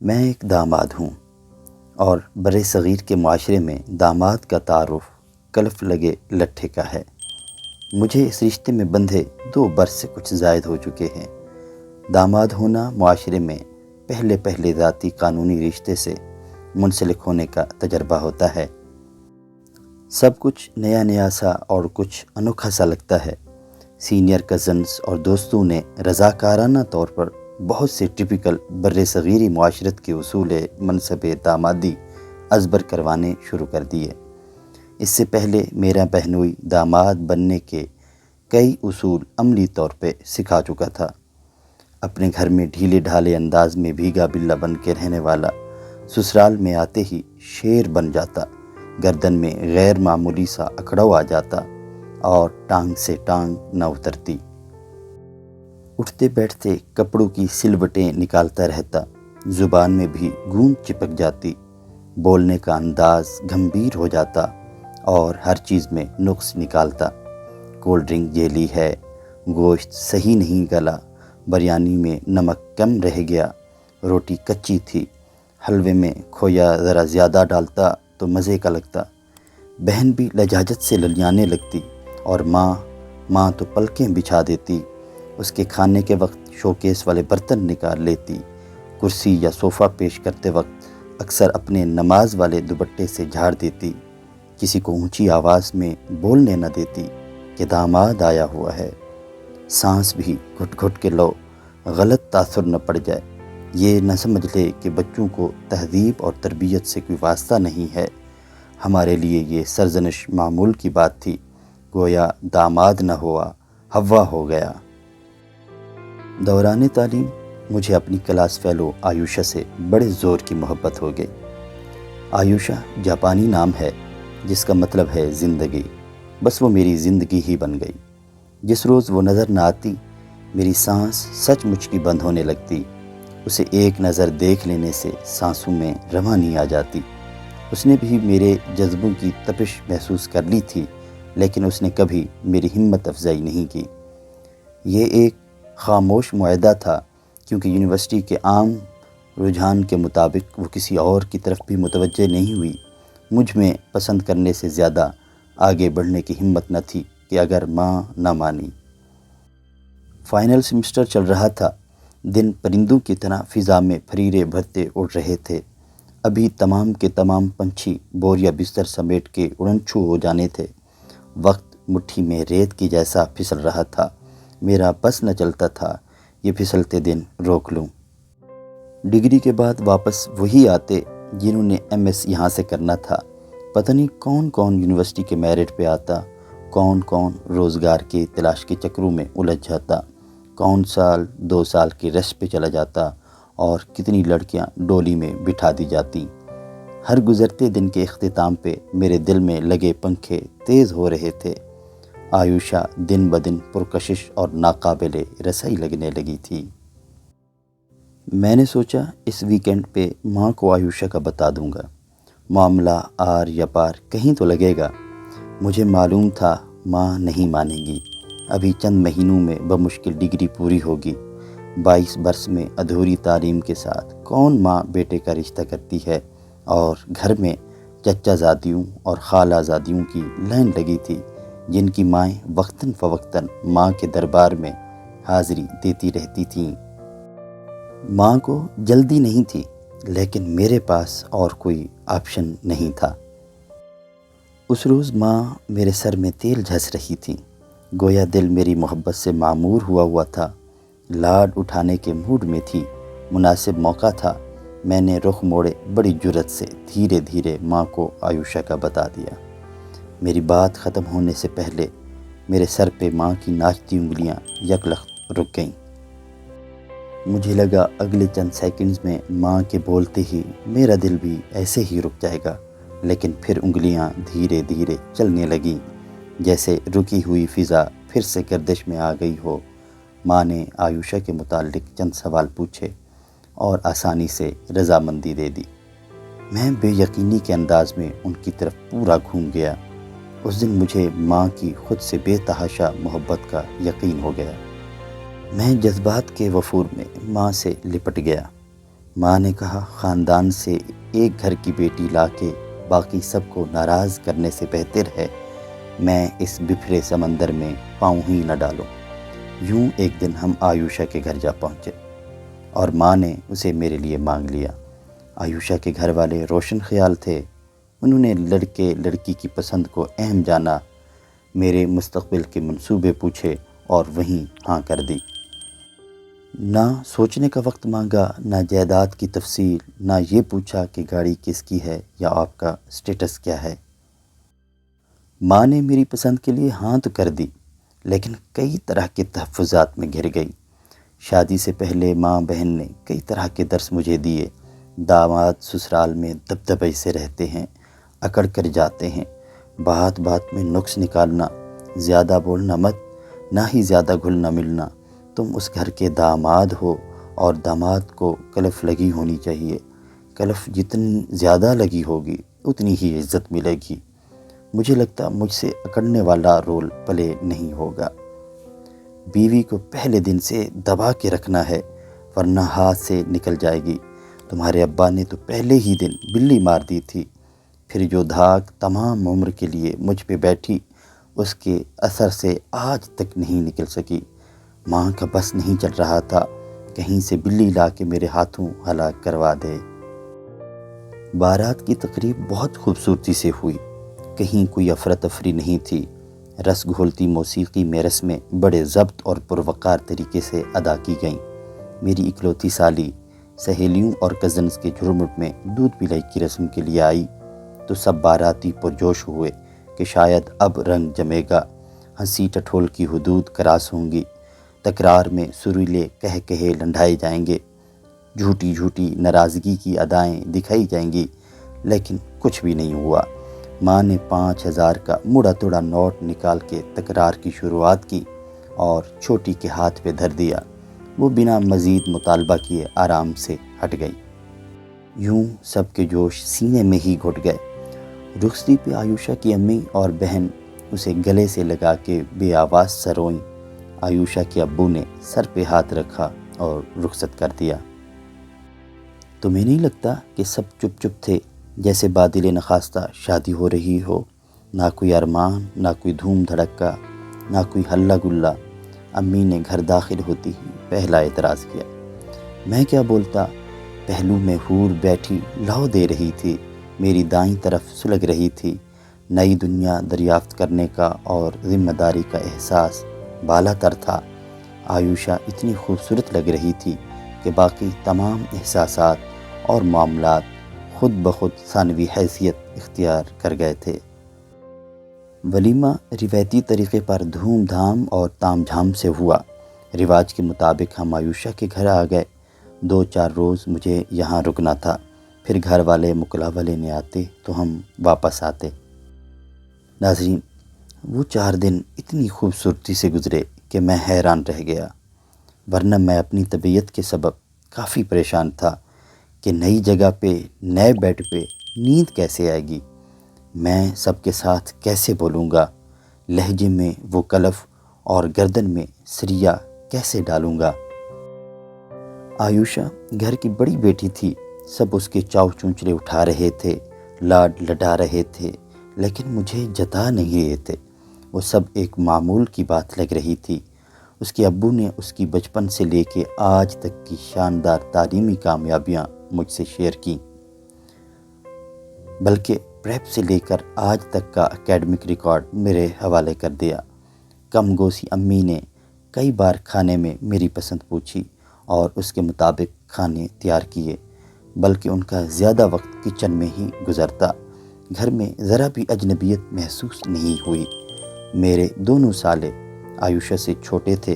میں ایک داماد ہوں اور برِ صغیر کے معاشرے میں داماد کا تعارف کلف لگے لٹھے کا ہے۔ مجھے اس رشتے میں بندھے 2 برس سے کچھ زائد ہو چکے ہیں۔ داماد ہونا معاشرے میں پہلے ذاتی قانونی رشتے سے منسلک ہونے کا تجربہ ہوتا ہے۔ سب کچھ نیا سا اور کچھ انوکھا سا لگتا ہے۔ سینئر کزنز اور دوستوں نے رضاکارانہ طور پر بہت سے ٹپیکل برِ صغیری معاشرت کے اصول منصب دامادی ازبر کروانے شروع کر دیے۔ اس سے پہلے میرا بہنوئی داماد بننے کے کئی اصول عملی طور پہ سکھا چکا تھا۔ اپنے گھر میں ڈھیلے ڈھالے انداز میں بھیگا بلا بن کے رہنے والا سسرال میں آتے ہی شیر بن جاتا، گردن میں غیر معمولی سا اکڑو آ جاتا اور ٹانگ سے ٹانگ نہ اترتی۔ اٹھتے بیٹھتے کپڑوں کی سلوٹیں نکالتا رہتا، زبان میں بھی گونج چپک جاتی، بولنے کا انداز گھمبیر ہو جاتا اور ہر چیز میں نقص نکالتا۔ کولڈ ڈرنک جیلی ہے، گوشت صحیح نہیں گلا، بریانی میں نمک کم رہ گیا، روٹی کچی تھی، حلوے میں کھویا ذرا زیادہ ڈالتا تو مزے کا لگتا۔ بہن بھی لجاجت سے للیانے لگتی اور ماں تو پلکیں بچھا دیتی۔ اس کے کھانے کے وقت شوکیس والے برتن نکال لیتی، کرسی یا صوفہ پیش کرتے وقت اکثر اپنے نماز والے دوپٹے سے جھاڑ دیتی، کسی کو اونچی آواز میں بولنے نہ دیتی کہ داماد آیا ہوا ہے۔ سانس بھی گھٹ گھٹ کے لو، غلط تاثر نہ پڑ جائے، یہ نہ سمجھ لے کہ بچوں کو تہذیب اور تربیت سے کوئی واسطہ نہیں ہے۔ ہمارے لیے یہ سرزنش معمول کی بات تھی، گویا داماد نہ ہوا ہوا ہو گیا۔ دوران تعلیم مجھے اپنی کلاس فیلو آیوشا سے بڑے زور کی محبت ہو گئی۔ آیوشا جاپانی نام ہے جس کا مطلب ہے زندگی، بس وہ میری زندگی ہی بن گئی۔ جس روز وہ نظر نہ آتی میری سانس سچ مچ کی بند ہونے لگتی۔ اسے ایک نظر دیکھ لینے سے سانسوں میں روانی آ جاتی۔ اس نے بھی میرے جذبوں کی تپش محسوس کر لی تھی، لیکن اس نے کبھی میری ہمت افزائی نہیں کی۔ یہ ایک خاموش معاہدہ تھا، کیونکہ یونیورسٹی کے عام رجحان کے مطابق وہ کسی اور کی طرف بھی متوجہ نہیں ہوئی۔ مجھ میں پسند کرنے سے زیادہ آگے بڑھنے کی ہمت نہ تھی کہ اگر ماں نہ مانی۔ فائنل سیمسٹر چل رہا تھا، دن پرندوں کی طرح فضا میں پھریرے بھرتے اڑ رہے تھے۔ ابھی تمام کے تمام پنچھی بور یا بستر سمیٹ کے اڑن چھو ہو جانے تھے۔ وقت مٹھی میں ریت کی جیسا پھسل رہا تھا۔ میرا بس نہ چلتا تھا یہ پھسلتے دن روک لوں۔ ڈگری کے بعد واپس وہی آتے جنہوں نے ایم ایس یہاں سے کرنا تھا۔ پتہ نہیں کون کون یونیورسٹی کے میرٹ پہ آتا، کون کون روزگار کی تلاش کے چکروں میں الجھ جاتا، کون 2 سال کی ریسٹ پہ چلا جاتا اور کتنی لڑکیاں ڈولی میں بٹھا دی جاتی۔ ہر گزرتے دن کے اختتام پہ میرے دل میں لگے پنکھے تیز ہو رہے تھے۔ آیوشا دن بدن پرکشش اور ناقابل رسائی لگنے لگی تھی۔ میں نے سوچا اس ویکینڈ پہ ماں کو آیوشا کا بتا دوں گا، معاملہ آر یا پار کہیں تو لگے گا۔ مجھے معلوم تھا ماں نہیں مانے گی۔ ابھی چند مہینوں میں بمشکل ڈگری پوری ہوگی۔ 22 برس میں ادھوری تعلیم کے ساتھ کون ماں بیٹے کا رشتہ کرتی ہے، اور گھر میں چچا زادیوں اور خالہ زادیوں کی لائن لگی تھی جن کی مائیں وقتاً فوقتاً ماں کے دربار میں حاضری دیتی رہتی تھیں۔ ماں کو جلدی نہیں تھی، لیکن میرے پاس اور کوئی آپشن نہیں تھا۔ اس روز ماں میرے سر میں تیل گھس رہی تھی، گویا دل میری محبت سے معمور ہوا تھا، لاڈ اٹھانے کے موڈ میں تھی۔ مناسب موقع تھا، میں نے رخ موڑے بڑی جرأت سے دھیرے دھیرے ماں کو آیوشا کا بتا دیا۔ میری بات ختم ہونے سے پہلے میرے سر پہ ماں کی ناچتی انگلیاں یکلخت رک گئیں۔ مجھے لگا اگلے چند سیکنڈز میں ماں کے بولتے ہی میرا دل بھی ایسے ہی رک جائے گا، لیکن پھر انگلیاں دھیرے دھیرے چلنے لگیں، جیسے رکی ہوئی فضا پھر سے گردش میں آ گئی ہو۔ ماں نے آیوشا کے متعلق چند سوال پوچھے اور آسانی سے رضامندی دے دی۔ میں بے یقینی کے انداز میں ان کی طرف پورا گھوم گیا۔ اس دن مجھے ماں کی خود سے بے تحاشا محبت کا یقین ہو گیا۔ میں جذبات کے وفور میں ماں سے لپٹ گیا۔ ماں نے کہا خاندان سے ایک گھر کی بیٹی لا کے باقی سب کو ناراض کرنے سے بہتر ہے میں اس بکھرے سمندر میں پاؤں ہی نہ ڈالوں۔ یوں ایک دن ہم آیوشا کے گھر جا پہنچے اور ماں نے اسے میرے لیے مانگ لیا۔ آیوشا کے گھر والے روشن خیال تھے، انہوں نے لڑکے لڑکی کی پسند کو اہم جانا، میرے مستقبل کے منصوبے پوچھے اور وہیں ہاں کر دی۔ نہ سوچنے کا وقت مانگا، نہ جائیداد کی تفصیل، نہ یہ پوچھا کہ گاڑی کس کی ہے یا آپ کا سٹیٹس کیا ہے۔ ماں نے میری پسند کے لیے ہاں تو کر دی، لیکن کئی طرح کے تحفظات میں گھر گئی۔ شادی سے پہلے ماں بہن نے کئی طرح کے درس مجھے دیے۔ داماد سسرال میں دبدبے سے رہتے ہیں، اکڑ کر جاتے ہیں، بات بات میں نقص نکالنا، زیادہ بولنا مت، نہ ہی زیادہ گھلنا ملنا، تم اس گھر کے داماد ہو اور داماد کو کلف لگی ہونی چاہیے، کلف جتنی زیادہ لگی ہوگی اتنی ہی عزت ملے گی۔ مجھے لگتا مجھ سے اکڑنے والا رول پلے نہیں ہوگا۔ بیوی کو پہلے دن سے دبا کے رکھنا ہے ورنہ ہاتھ سے نکل جائے گی۔ تمہارے ابا نے تو پہلے ہی دن بلی مار دی تھی، پھر جو دھاگ تمام عمر کے لیے مجھ پہ بیٹھی اس کے اثر سے آج تک نہیں نکل سکی۔ ماں کا بس نہیں چل رہا تھا کہیں سے بلی لا کے میرے ہاتھوں ہلاک کروا دے۔ بارات کی تقریب بہت خوبصورتی سے ہوئی، کہیں کوئی افراتفری نہیں تھی۔ رس گھولتی موسیقی میں رسمیں بڑے ضبط اور پروقار طریقے سے ادا کی گئیں۔ میری اکلوتی سالی سہیلیوں اور کزنز کے جھرمٹ میں دودھ پلائی کی رسم کے لیے آئی تو سب باراتی پرجوش ہوئے کہ شاید اب رنگ جمے گا، ہنسی ٹٹھول کی حدود کراس ہوں گی، تکرار میں سریلے کہے لنڈھائے جائیں گے، جھوٹی جھوٹی ناراضگی کی ادائیں دکھائی جائیں گی، لیکن کچھ بھی نہیں ہوا۔ ماں نے 5000 کا مڑا توڑا نوٹ نکال کے تکرار کی شروعات کی اور چھوٹی کے ہاتھ پہ دھر دیا۔ وہ بنا مزید مطالبہ کیے آرام سے ہٹ گئی۔ یوں سب کے جوش سینے میں ہی گھٹ گئے۔ رخصتی پہ آیوشا کی امی اور بہن اسے گلے سے لگا کے بے آواز سا روئیں۔ آیوشا کے ابو نے سر پہ ہاتھ رکھا اور رخصت کر دیا۔ تمہیں نہیں لگتا کہ سب چپ چپ تھے جیسے بادل نخواستہ شادی ہو رہی ہو؟ نہ کوئی ارمان، نہ کوئی دھوم دھڑکا، نہ کوئی ہلا گلا۔ امی نے گھر داخل ہوتی ہی پہلا اعتراض کیا۔ میں کیا بولتا، پہلو میں حور بیٹھی لو دے رہی تھی، میری دائیں طرف سلگ رہی تھی۔ نئی دنیا دریافت کرنے کا اور ذمہ داری کا احساس بالا تر تھا۔ آیوشا اتنی خوبصورت لگ رہی تھی کہ باقی تمام احساسات اور معاملات خود بخود ثانوی حیثیت اختیار کر گئے تھے۔ ولیمہ روایتی طریقے پر دھوم دھام اور تام جھام سے ہوا۔ رواج کے مطابق ہم آیوشا کے گھر آ گئے۔ 2-4 روز مجھے یہاں رکنا تھا، پھر گھر والے مقلاوہ لینے آتے تو ہم واپس آتے۔ ناظرین، وہ 4 دن اتنی خوبصورتی سے گزرے کہ میں حیران رہ گیا، ورنہ میں اپنی طبیعت کے سبب کافی پریشان تھا کہ نئی جگہ پہ نئے بیڈ پہ نیند کیسے آئے گی، میں سب کے ساتھ کیسے بولوں گا، لہجے میں وہ کلف اور گردن میں سریا کیسے ڈالوں گا۔ آیوشا گھر کی بڑی بیٹی تھی، سب اس کے چاو چونچلے اٹھا رہے تھے، لاڈ لڈا رہے تھے، لیکن مجھے جتا نہیں رہے تھے۔ وہ سب ایک معمول کی بات لگ رہی تھی۔ اس کے ابو نے اس کی بچپن سے لے کے آج تک کی شاندار تعلیمی کامیابیاں مجھ سے شیئر کی، بلکہ پریپ سے لے کر آج تک کا اکیڈمک ریکارڈ میرے حوالے کر دیا۔ کم گوسی امی نے کئی بار کھانے میں میری پسند پوچھی اور اس کے مطابق کھانے تیار کیے، بلکہ ان کا زیادہ وقت کچن میں ہی گزرتا۔ گھر میں ذرا بھی اجنبیت محسوس نہیں ہوئی۔ میرے دونوں سالے آیوشا سے چھوٹے تھے،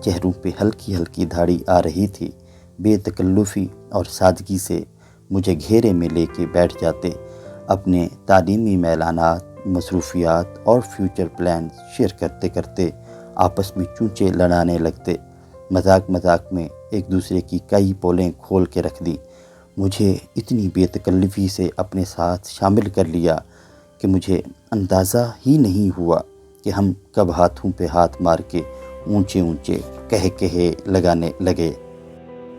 چہروں پہ ہلکی ہلکی دھاڑی آ رہی تھی، بے تکلفی اور سادگی سے مجھے گھیرے میں لے کے بیٹھ جاتے، اپنے تعلیمی اعلانات، مصروفیات اور فیوچر پلانز شیئر کرتے کرتے آپس میں چونچے لڑانے لگتے، مذاق مذاق میں ایک دوسرے کی کئی پولیں کھول کے رکھ دی۔ مجھے اتنی بے تکلفی سے اپنے ساتھ شامل کر لیا کہ مجھے اندازہ ہی نہیں ہوا کہ ہم کب ہاتھوں پہ ہاتھ مار کے اونچے اونچے کہے لگانے لگے۔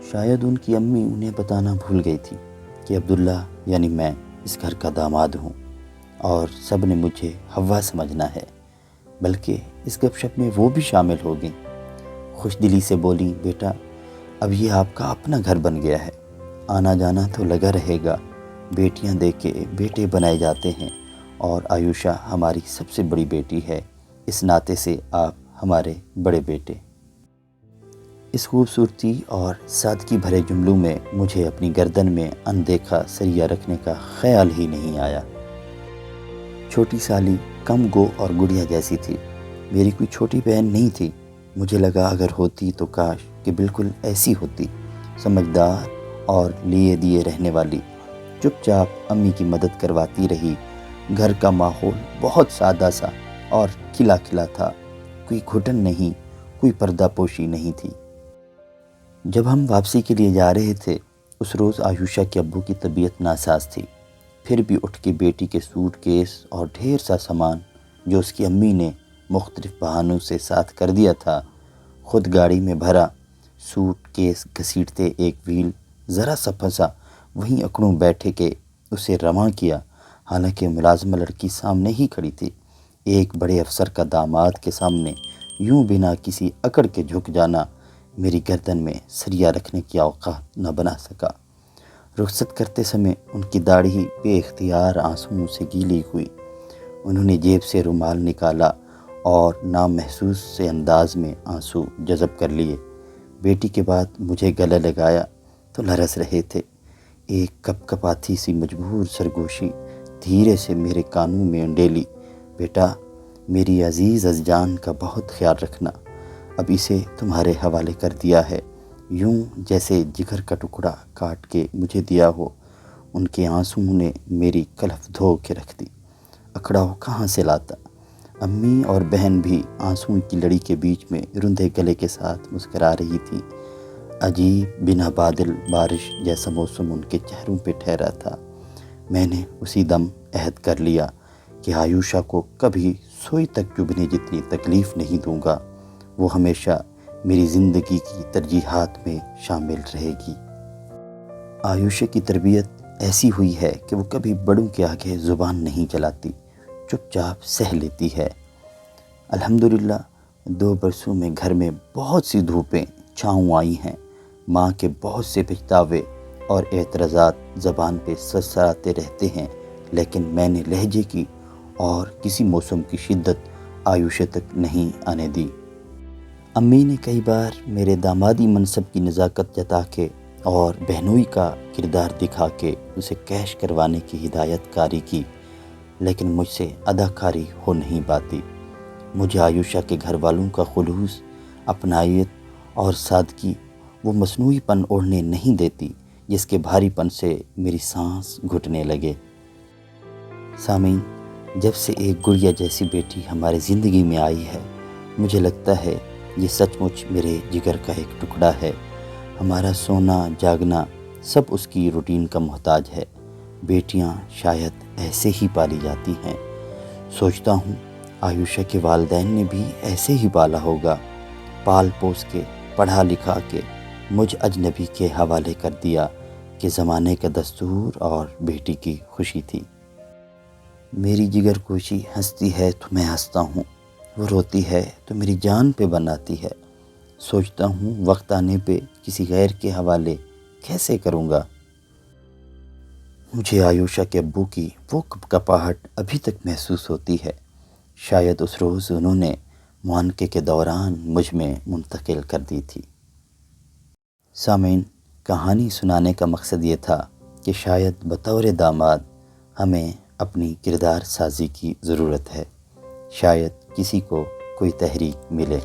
شاید ان کی امی انہیں بتانا بھول گئی تھی کہ عبداللہ یعنی میں اس گھر کا داماد ہوں اور سب نے مجھے حوا سمجھنا ہے، بلکہ اس گپ شپ میں وہ بھی شامل ہو گئیں۔ خوش دلی سے بولی، بیٹا اب یہ آپ کا اپنا گھر بن گیا ہے، آنا جانا تو لگا رہے گا، بیٹیاں دے کے بیٹے بنائے جاتے ہیں اور آیوشا ہماری سب سے بڑی بیٹی ہے، اس ناطے سے آپ ہمارے بڑے بیٹے۔ اس خوبصورتی اور سادگی بھرے جملوں میں مجھے اپنی گردن میں اندیکھا سریا رکھنے کا خیال ہی نہیں آیا۔ چھوٹی سالی کم گو اور گڑیا جیسی تھی، میری کوئی چھوٹی بہن نہیں تھی۔ مجھے لگا اگر ہوتی تو کاش کہ بالکل ایسی ہوتی، سمجھدار اور لیے دیے رہنے والی، چپ چاپ امی کی مدد کرواتی رہی۔ گھر کا ماحول بہت سادہ سا اور کھلا کھلا تھا، کوئی گھٹن نہیں، کوئی پردہ پوشی نہیں تھی۔ جب ہم واپسی کے لیے جا رہے تھے، اس روز آیوشا کے ابو کی طبیعت ناساز تھی، پھر بھی اٹھ کے بیٹی کے سوٹ کیس اور ڈھیر سا سامان جو اس کی امی نے مختلف بہانوں سے ساتھ کر دیا تھا، خود گاڑی میں بھرا۔ سوٹ کیس گھسیٹتے ایک وہیل ذرا سا پھنسا، وہیں اکڑوں بیٹھے کے اسے رواں کیا، حالانکہ ملازمہ لڑکی سامنے ہی کھڑی تھی۔ ایک بڑے افسر کا داماد کے سامنے یوں بنا کسی اکڑ کے جھک جانا میری گردن میں سریا رکھنے کی اوقات نہ بنا سکا۔ رخصت کرتے سمے ان کی داڑھی بے اختیار آنسوؤں سے گیلی ہوئی۔ انہوں نے جیب سے رومال نکالا اور نامحسوس سے انداز میں آنسو جذب کر لیے۔ بیٹی کے بعد مجھے گلے لگایا تو لرز رہے تھے۔ ایک کپ کپاتی سی مجبور سرگوشی دھیرے سے میرے کانوں میں انڈیلی، بیٹا میری عزیز از جان کا بہت خیال رکھنا، اب اسے تمہارے حوالے کر دیا ہے، یوں جیسے جگر کا ٹکڑا کاٹ کے مجھے دیا ہو۔ ان کے آنسوؤں نے میری کلف دھو کے رکھ دی، اکھڑاؤ کہاں سے لاتا۔ امی اور بہن بھی آنسوؤں کی لڑی کے بیچ میں رندے گلے کے ساتھ مسکرا رہی تھی۔ عجیب بنا بادل بارش جیسا موسم ان کے چہروں پہ ٹھہرا تھا۔ میں نے اسی دم عہد کر لیا کہ آیوشا کو کبھی سوئی تک چبھنے جتنی تکلیف نہیں دوں گا، وہ ہمیشہ میری زندگی کی ترجیحات میں شامل رہے گی۔ آیوشا کی تربیت ایسی ہوئی ہے کہ وہ کبھی بڑوں کے آگے زبان نہیں چلاتی، چپ چاپ سہ لیتی ہے۔ الحمدللہ 2 برسوں میں گھر میں بہت سی دھوپیں چھاؤں آئی ہیں، ماں کے بہت سے پچھتاوے اور اعتراضات زبان پہ سرسراتے رہتے ہیں، لیکن میں نے لہجے کی اور کسی موسم کی شدت آیوشا تک نہیں آنے دی۔ امی نے کئی بار میرے دامادی منصب کی نزاکت جتا کے اور بہنوئی کا کردار دکھا کے اسے کیش کروانے کی ہدایت کاری کی، لیکن مجھ سے اداکاری ہو نہیں پاتی۔ مجھے آیوشا کے گھر والوں کا خلوص، اپنائیت اور سادگی وہ مصنوعی پن اوڑھنے نہیں دیتی جس کے بھاری پن سے میری سانس گھٹنے لگے۔ سامعین، جب سے ایک گڑیا جیسی بیٹی ہماری زندگی میں آئی ہے، مجھے لگتا ہے یہ سچ مچ میرے جگر کا ایک ٹکڑا ہے۔ ہمارا سونا جاگنا سب اس کی روٹین کا محتاج ہے۔ بیٹیاں شاید ایسے ہی پالی جاتی ہیں۔ سوچتا ہوں آیوشا کے والدین نے بھی ایسے ہی پالا ہوگا، پال پوس کے پڑھا لکھا کے مجھ اجنبی کے حوالے کر دیا کہ زمانے کا دستور اور بیٹی کی خوشی تھی۔ میری جگر کوشی ہنستی ہے تو میں ہنستا ہوں، وہ روتی ہے تو میری جان پہ بناتی ہے۔ سوچتا ہوں وقت آنے پہ کسی غیر کے حوالے کیسے کروں گا۔ مجھے آیوشا کے ابو کی وہ کپکپاہٹ ابھی تک محسوس ہوتی ہے، شاید اس روز انہوں نے معانقے کے دوران مجھ میں منتقل کر دی تھی۔ سامعین، کہانی سنانے کا مقصد یہ تھا کہ شاید بطور داماد ہمیں اپنی کردار سازی کی ضرورت ہے، شاید کسی کو کوئی تحریک ملے۔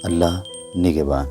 اللہ نگہبان۔